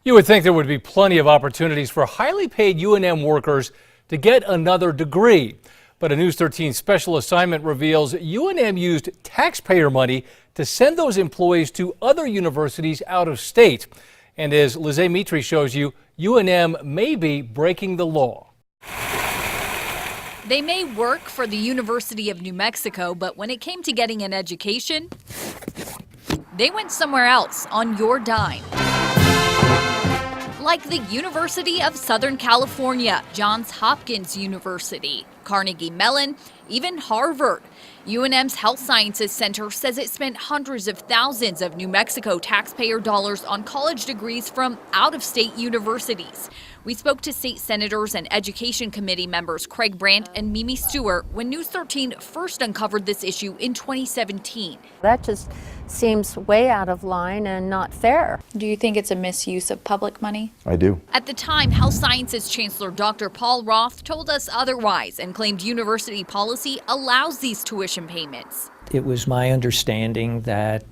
You would think there would be plenty of opportunities for highly paid UNM workers to get another degree. But a News 13 special assignment reveals UNM used taxpayer money to send those employees to other universities out of state. And as Lizzie Mitri shows you, UNM may be breaking the law. They may work for the University of New Mexico, but when it came to getting an education, they went somewhere else on your dime. Like the University of Southern California, Johns Hopkins University, Carnegie Mellon, even Harvard. UNM's Health Sciences Center says it spent hundreds of thousands of New Mexico taxpayer dollars on college degrees from out-of-state universities. We spoke to state senators and education committee members Craig Brandt and Mimi Stewart when News 13 first uncovered this issue in 2017. That just seems way out of line and not fair. Do you think it's a misuse of public money? I do. At the time, Health Sciences Chancellor Dr. Paul Roth told us otherwise and claimed university policy allows these tuition payments. It was my understanding that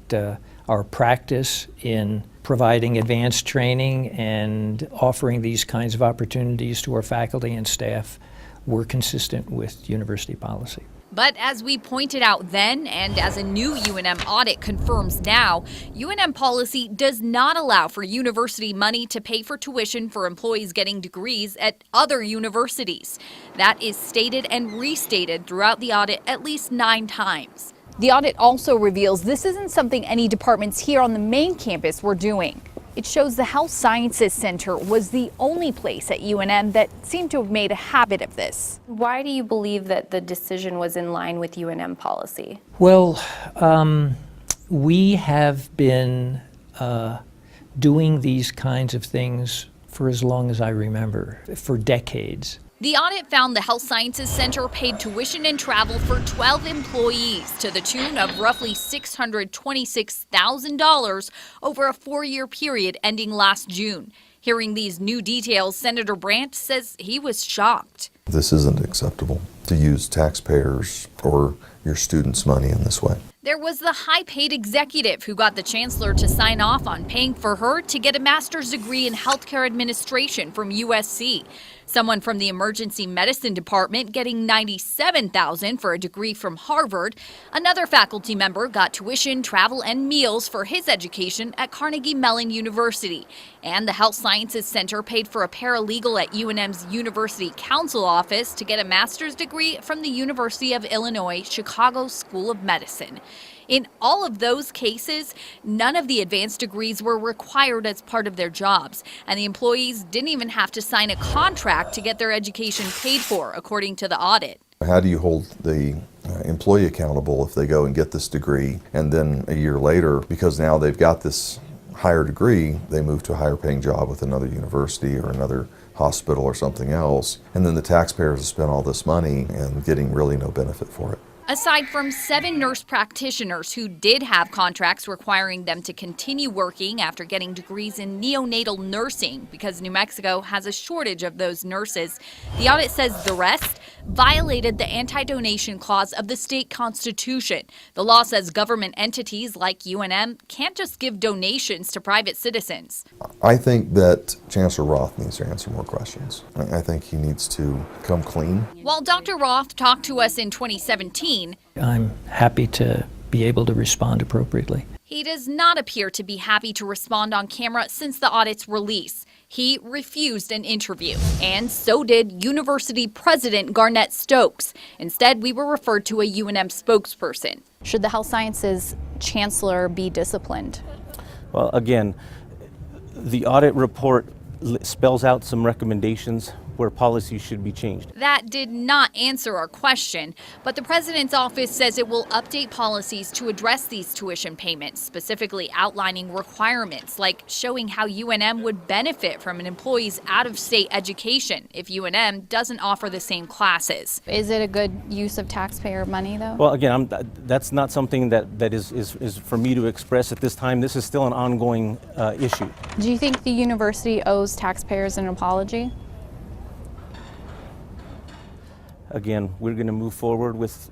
our practice in providing advanced training and offering these kinds of opportunities to our faculty and staff were consistent with university policy. But as we pointed out then, and as a new UNM audit confirms now, UNM policy does not allow for university money to pay for tuition for employees getting degrees at other universities. That is stated and restated throughout the audit at least 9 times. The audit also reveals this isn't something any departments here on the main campus were doing. It shows the Health Sciences Center was the only place at UNM that seemed to have made a habit of this. Why do you believe that the decision was in line with UNM policy? Well, we have been doing these kinds of things for as long as I remember, for decades. The audit found the Health Sciences Center paid tuition and travel for 12 employees to the tune of roughly $626,000 over a 4-year period ending last June. Hearing these new details, Senator Brandt says he was shocked. This isn't acceptable to use taxpayers or your students' money in this way. There was the high-paid executive who got the chancellor to sign off on paying for her to get a master's degree in healthcare administration from USC. Someone from the emergency medicine department getting $97,000 for a degree from Harvard. Another faculty member got tuition, travel, and meals for his education at Carnegie Mellon University. And the Health Sciences Center paid for a paralegal at UNM's University Counsel Office to get a master's degree from the University of Illinois Chicago School of Medicine. In all of those cases, none of the advanced degrees were required as part of their jobs, and the employees didn't even have to sign a contract to get their education paid for, according to the audit. How do you hold the employee accountable if they go and get this degree and then a year later, because now they've got this higher degree, they move to a higher paying job with another university or another hospital or something else, and then the taxpayers have spent all this money and getting really no benefit for it? Aside from 7 nurse practitioners who did have contracts requiring them to continue working after getting degrees in neonatal nursing because New Mexico has a shortage of those nurses, the audit says the rest violated the anti-donation clause of the state constitution. The law says government entities like UNM can't just give donations to private citizens. I think that Chancellor Roth needs to answer more questions. I think he needs to come clean. While Dr. Roth talked to us in 2017, I'm happy to be able to respond appropriately. He does not appear to be happy to respond on camera since the audit's release. He refused an interview, and so did University President Garnett Stokes. Instead, we were referred to a UNM spokesperson. Should the Health Sciences Chancellor be disciplined? Well, again, the audit report spells out some recommendations where policies should be changed. That did not answer our question, but the president's office says it will update policies to address these tuition payments, specifically outlining requirements like showing how UNM would benefit from an employee's out-of-state education if UNM doesn't offer the same classes. Is it a good use of taxpayer money, though? Well, again, that's not something that is for me to express at this time. This is still an ongoing issue. Do you think the university owes taxpayers an apology? Again, we're going to move forward with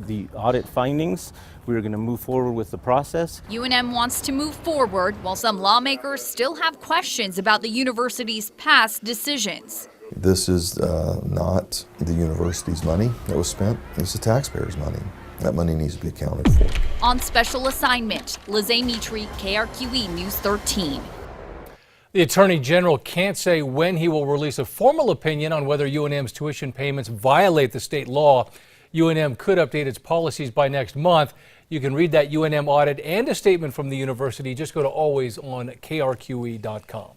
the audit findings. We're going to move forward with the process. UNM wants to move forward, while some lawmakers still have questions about the university's past decisions. This is not the university's money that was spent. It's the taxpayers' money. That money needs to be accounted for. On special assignment, Lizzie Mitri, KRQE News 13. The Attorney General can't say when he will release a formal opinion on whether UNM's tuition payments violate the state law. UNM could update its policies by next month. You can read that UNM audit and a statement from the university. Just go to alwaysonkrqe.com.